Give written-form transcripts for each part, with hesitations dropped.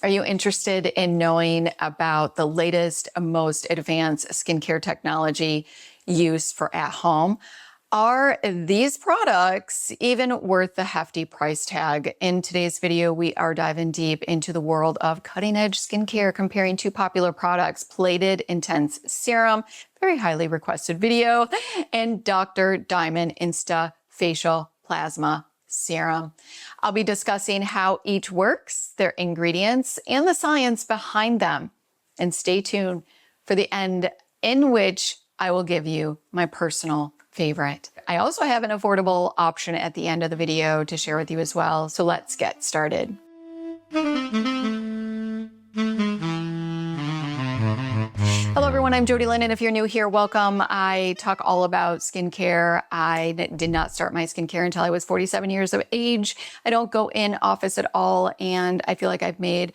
Are you interested in knowing about the latest, most advanced skincare technology used for at home? Are these products even worth the hefty price tag? In today's video, we are diving deep into the world of cutting-edge skincare, comparing two popular products, Plated Intense Serum, very highly requested video, and Dr. Diamond Instafacial Plasma Serum. I'll be discussing how each works, their ingredients, and the science behind them. And stay tuned for the end, in which I will give you my personal favorite. I also have an affordable option at the end of the video to share with you as well. So let's get started. Hello everyone, I'm Jody Lynn, and if you're new here, welcome. I talk all about skincare. I did not start my skincare until I was 47 years of age. I don't go in office at all, and I feel like I've made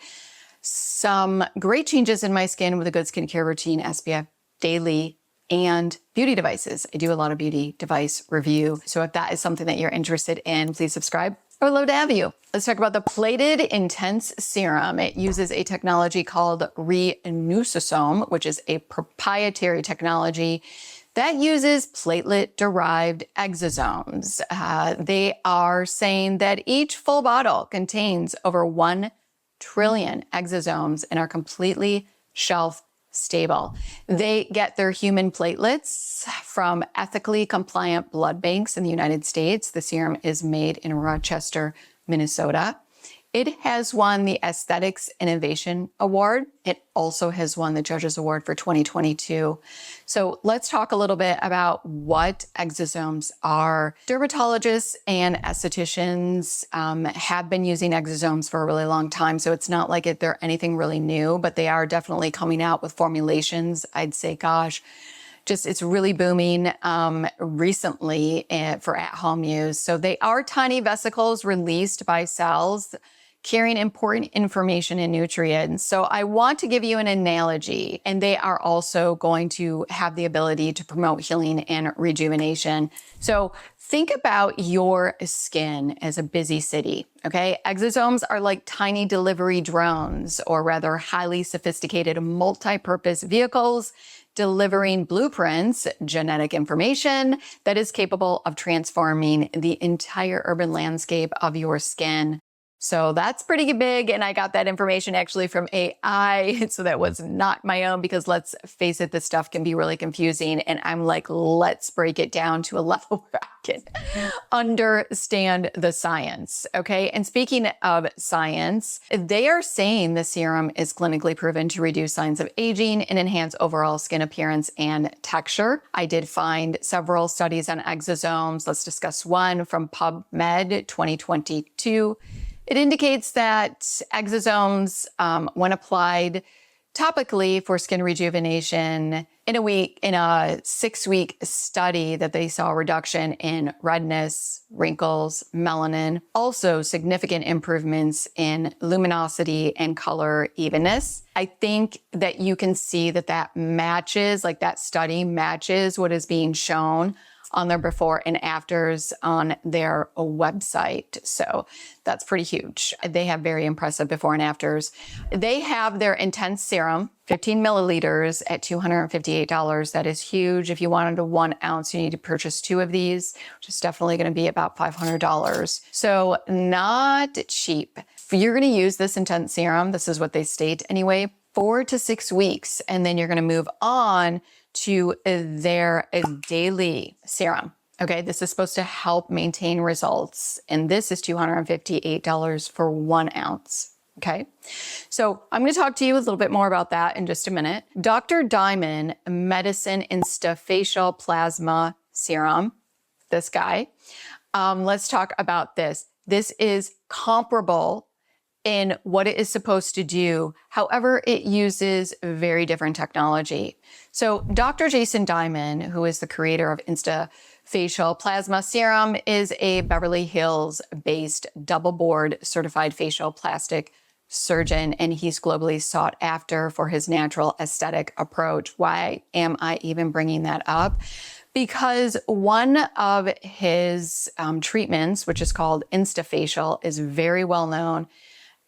some great changes in my skin with a good skincare routine, SPF daily, and beauty devices. I do a lot of beauty device review. So if that is something that you're interested in, please subscribe. I would love to have you. Let's talk about the Plated Intense Serum. It uses a technology called rejuvenation, which is a proprietary technology that uses platelet-derived exosomes. They are saying that each full bottle contains over 1 trillion exosomes and are completely shelf stable. They get their human platelets from ethically compliant blood banks in the United States. The serum is made in Rochester, Minnesota. It has won the Aesthetics Innovation Award. It also has won the Judges Award for 2022. So let's talk a little bit about what exosomes are. Dermatologists and estheticians have been using exosomes for a really long time, so it's not like they're anything really new, but they are definitely coming out with formulations. I'd say, gosh, it's really booming recently for at-home use. So they are tiny vesicles released by cells carrying important information and nutrients. So I want to give you an analogy, and they are also going to have the ability to promote healing and rejuvenation. So think about your skin as a busy city, okay? Exosomes are like tiny delivery drones, or rather highly sophisticated multi-purpose vehicles delivering blueprints, genetic information that is capable of transforming the entire urban landscape of your skin. So that's pretty big, and I got that information actually from AI, so that was not my own, because let's face it, this stuff can be really confusing, and I'm like, let's break it down to a level where I can understand the science, okay? And speaking of science, they are saying the serum is clinically proven to reduce signs of aging and enhance overall skin appearance and texture. I did find several studies on exosomes. Let's discuss one from PubMed 2022. It indicates that exosomes, when applied topically for skin rejuvenation in a 6-week study, that they saw a reduction in redness, wrinkles, melanin, also significant improvements in luminosity and color evenness. I think that you can see that matches, like that study matches what is being shown on their before and afters on their website. So that's pretty huge. They have very impressive before and afters. They have their Intense Serum, 15 milliliters at $258. That is huge. If you wanted a 1 ounce, you need to purchase 2 of these, which is definitely going to be about $500. So not cheap. If you're going to use this Intense Serum, this is what they state anyway, 4 to 6 weeks, and then you're going to move on to their daily serum. Okay, this is supposed to help maintain results, and this is $258 for 1 ounce. Okay, so I'm going to talk to you a little bit more about that in just a minute. Dr. Diamond Metacine Instafacial Plasma Serum, this guy. Let's talk about this. This is comparable in what it is supposed to do. However, it uses very different technology. So Dr. Jason Diamond, who is the creator of Instafacial Plasma Serum, is a Beverly Hills based double board certified facial plastic surgeon, and he's globally sought after for his natural aesthetic approach. Why am I even bringing that up? Because one of his treatments, which is called Instafacial, is very well known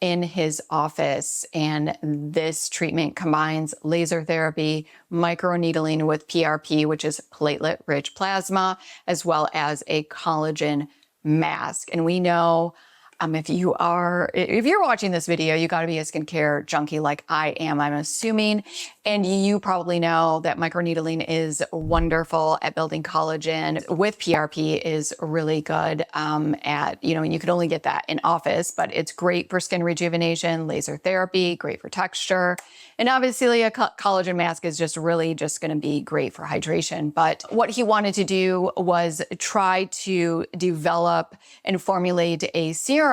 in his office. And this treatment combines laser therapy, microneedling with PRP, which is platelet-rich plasma, as well as a collagen mask. And we know if you're watching this video, you got to be a skincare junkie like I am, I'm assuming. And you probably know that microneedling is wonderful at building collagen. With PRP is really good and you can only get that in office, but it's great for skin rejuvenation, laser therapy, great for texture. And obviously a collagen mask is just going to be great for hydration. But what he wanted to do was try to develop and formulate a serum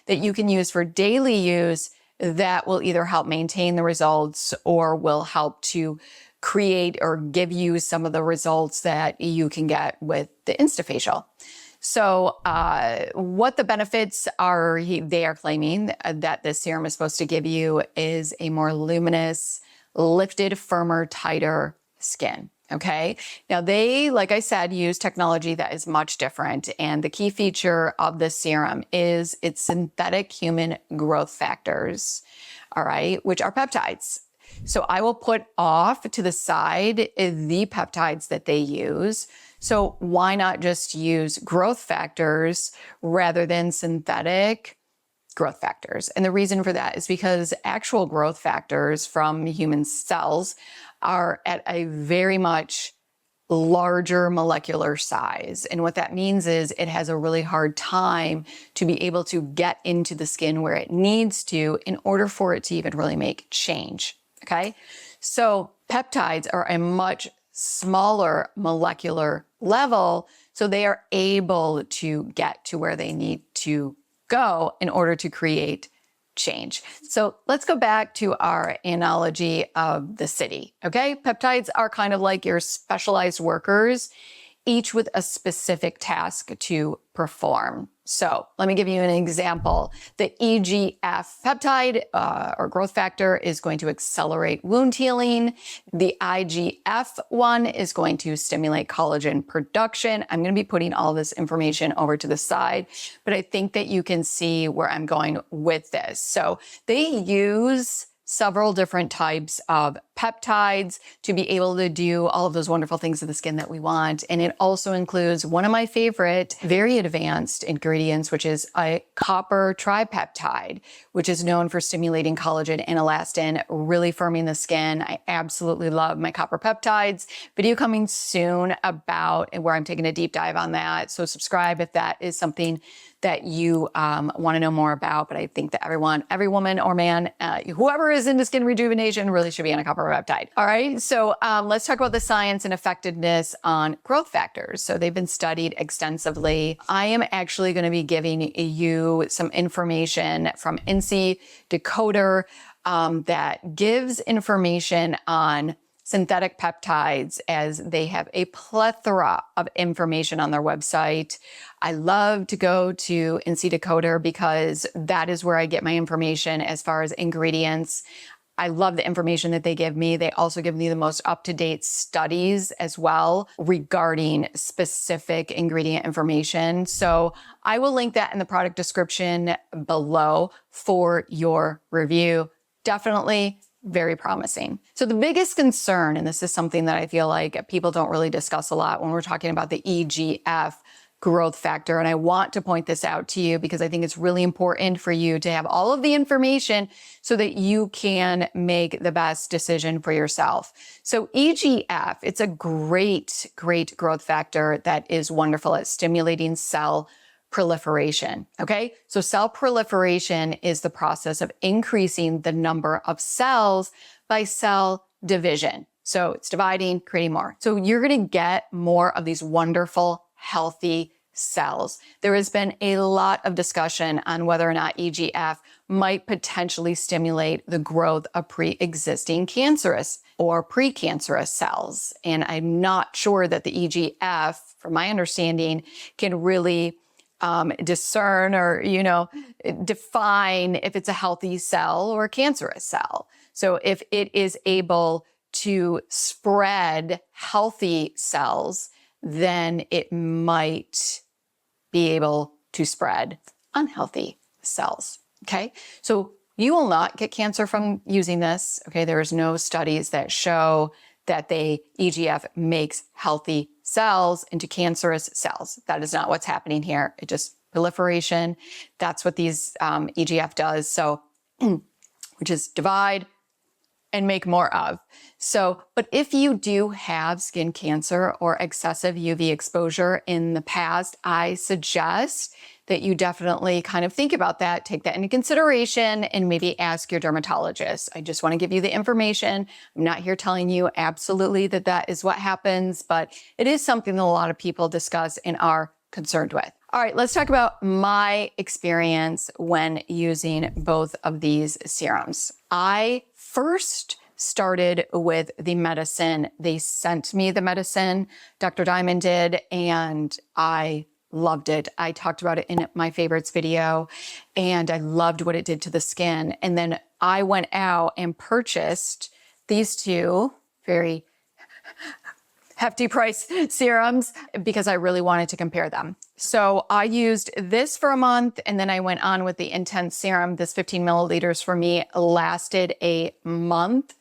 that you can use for daily use that will either help maintain the results or will help to create or give you some of the results that you can get with the Instafacial. So what the benefits are, they are claiming that this serum is supposed to give you is a more luminous, lifted, firmer, tighter skin. Okay. Now they, like I said, use technology that is much different. And the key feature of this serum is its synthetic human growth factors, all right, which are peptides. So I will put off to the side the peptides that they use. So why not just use growth factors rather than synthetic growth factors? And the reason for that is because actual growth factors from human cells are at a very much larger molecular size. And what that means is it has a really hard time to be able to get into the skin where it needs to in order for it to even really make change. Okay. So peptides are a much smaller molecular level. So they are able to get to where they need to go in order to create change. So let's go back to our analogy of the city. Okay. Peptides are kind of like your specialized workers, each with a specific task to perform. So let me give you an example. The EGF peptide or growth factor is going to accelerate wound healing. The IGF one is going to stimulate collagen production. I'm going to be putting all this information over to the side, but I think that you can see where I'm going with this. So they use several different types of peptides to be able to do all of those wonderful things to the skin that we want. And it also includes one of my favorite, very advanced ingredients, which is a copper tripeptide, which is known for stimulating collagen and elastin, really firming the skin. I absolutely love my copper peptides. Video coming soon about where I'm taking a deep dive on that. So subscribe if that is something that you want to know more about. But I think that every woman or man, whoever is into skin rejuvenation really should be on a copper peptide. All right. So let's talk about the science and effectiveness on growth factors. So they've been studied extensively. I am actually going to be giving you some information from NC Decoder that gives information on synthetic peptides, as they have a plethora of information on their website. I love to go to NC Decoder because that is where I get my information as far as ingredients. I love the information that they give me. They also give me the most up-to-date studies as well regarding specific ingredient information. So I will link that in the product description below for your review. Definitely very promising. So the biggest concern, and this is something that I feel like people don't really discuss a lot when we're talking about the EGF growth factor, and I want to point this out to you because I think it's really important for you to have all of the information so that you can make the best decision for yourself. So EGF, it's a great growth factor that is wonderful at stimulating cell proliferation. Okay. So cell proliferation is the process of increasing the number of cells by cell division. So it's dividing, creating more. So you're going to get more of these wonderful, healthy cells. There has been a lot of discussion on whether or not EGF might potentially stimulate the growth of pre-existing cancerous or precancerous cells. And I'm not sure that the EGF, from my understanding, can really discern or, define if it's a healthy cell or a cancerous cell. So if it is able to spread healthy cells, then it might be able to spread unhealthy cells. Okay. So you will not get cancer from using this. Okay. There's no studies that show that the EGF makes healthy cells into cancerous cells. That is not what's happening here. It just proliferation. That's what these EGF does. So, which is divide and make more of. So, but if you do have skin cancer or excessive UV exposure in the past, I suggest that you definitely kind of think about that, take that into consideration, and maybe ask your dermatologist. I just want to give you the information. I'm not here telling you absolutely that that is what happens, but it is something that a lot of people discuss and are concerned with. All right, let's talk about my experience when using both of these serums. I first started with the medicine. They sent me the medicine, Dr. Diamond did, and I loved it. I talked about it in my favorites video, and I loved what it did to the skin. And then I went out and purchased these two very hefty price serums because I really wanted to compare them. So I used this for a month, and then I went on with the Intense Serum. This 15 milliliters for me lasted a month.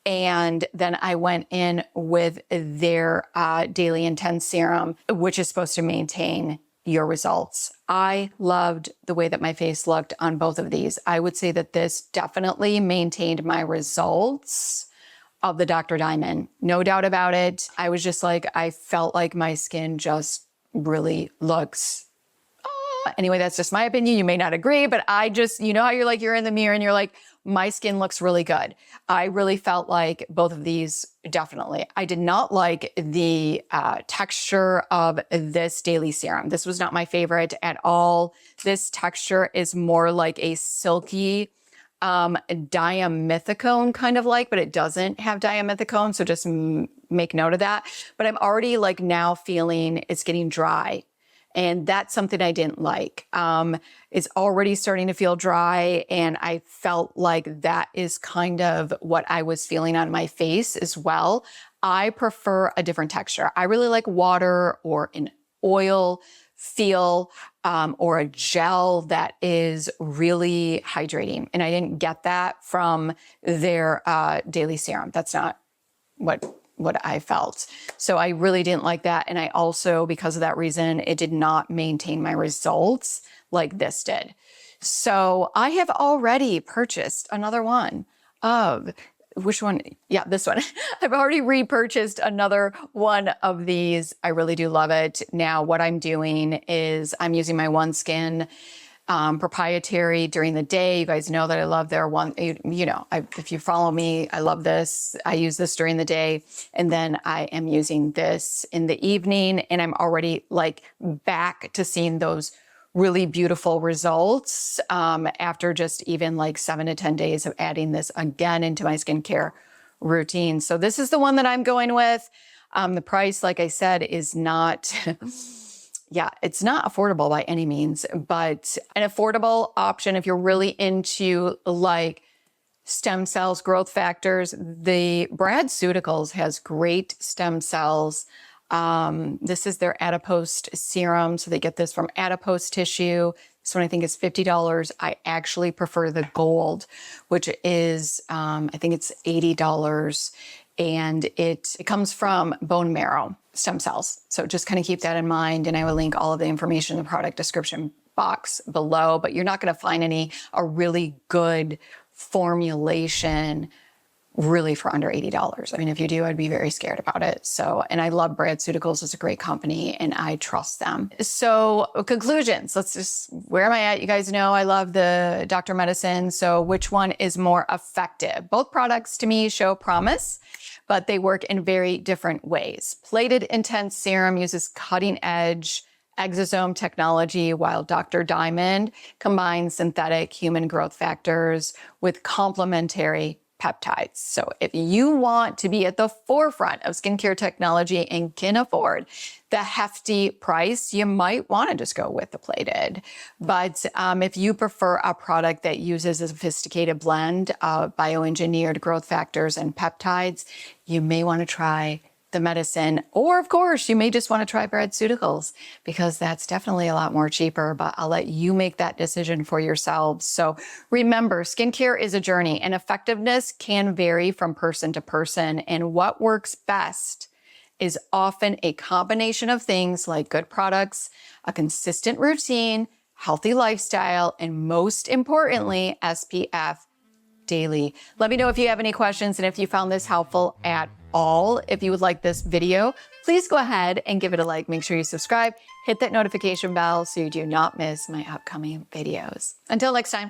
And then I went in with their Daily Intense Serum, which is supposed to maintain your results. I loved the way that my face looked on both of these. I would say that this definitely maintained my results of the Dr. Diamond. No doubt about it. I was just like, I felt like my skin just really looks, anyway, that's just my opinion. You may not agree, but I just, you know how you're like, you're in the mirror and you're like, my skin looks really good. I really felt like both of these, definitely. I did not like the texture of this daily serum. This was not my favorite at all. This texture is more like a silky, diamethicone kind of like, but it doesn't have diamethicone. So just make note of that. But I'm already like now feeling it's getting dry. And that's something I didn't like. It's already starting to feel dry. And I felt like that is kind of what I was feeling on my face as well. I prefer a different texture. I really like water or an oil feel, or a gel that is really hydrating. And I didn't get that from their daily serum. That's not what I felt. So I really didn't like that. And I also, because of that reason, it did not maintain my results like this did. So I have already purchased another one of, which one? Yeah, this one. I've already repurchased another one of these. I really do love it. Now, what I'm doing is I'm using my OneSkin proprietary during the day. You guys know that I love their one, if you follow me, I love this. I use this during the day. And then I am using this in the evening. And I'm already like back to seeing those really beautiful results after just even like 7 to 10 days of adding this again into my skincare routine. So this is the one that I'm going with. The price, like I said, is not, yeah, it's not affordable by any means, but an affordable option if you're really into like stem cells, growth factors. The Bradceuticals has great stem cells. This is their adipose serum. So they get this from adipose tissue. This one I think is $50. I actually prefer the gold, which is, I think it's $80. And it comes from bone marrow stem cells. So just kind of keep that in mind. And I will link all of the information in the product description box below, but you're not going to find a really good formulation really for under $80. I mean, if you do, I'd be very scared about it. So, and I love Bradceuticals. It's a great company and I trust them. So conclusions, where am I at? You guys know I love the Dr. Medicine. So which one is more effective? Both products to me show promise, but they work in very different ways. Plated Intense Serum uses cutting edge exosome technology, while Dr. Diamond combines synthetic human growth factors with complementary peptides. So if you want to be at the forefront of skincare technology and can afford the hefty price, you might want to just go with the plated. But if you prefer a product that uses a sophisticated blend of bioengineered growth factors and peptides, you may want to try the medicine. Or of course, you may just want to try Bradzeuticals because that's definitely a lot more cheaper, but I'll let you make that decision for yourselves. So remember, skincare is a journey and effectiveness can vary from person to person. And what works best is often a combination of things like good products, a consistent routine, healthy lifestyle, and most importantly, SPF daily. Let me know if you have any questions and if you found this helpful at all. If you would like this video, please go ahead and give it a like. Make sure you subscribe, hit that notification bell so you do not miss my upcoming videos. Until next time.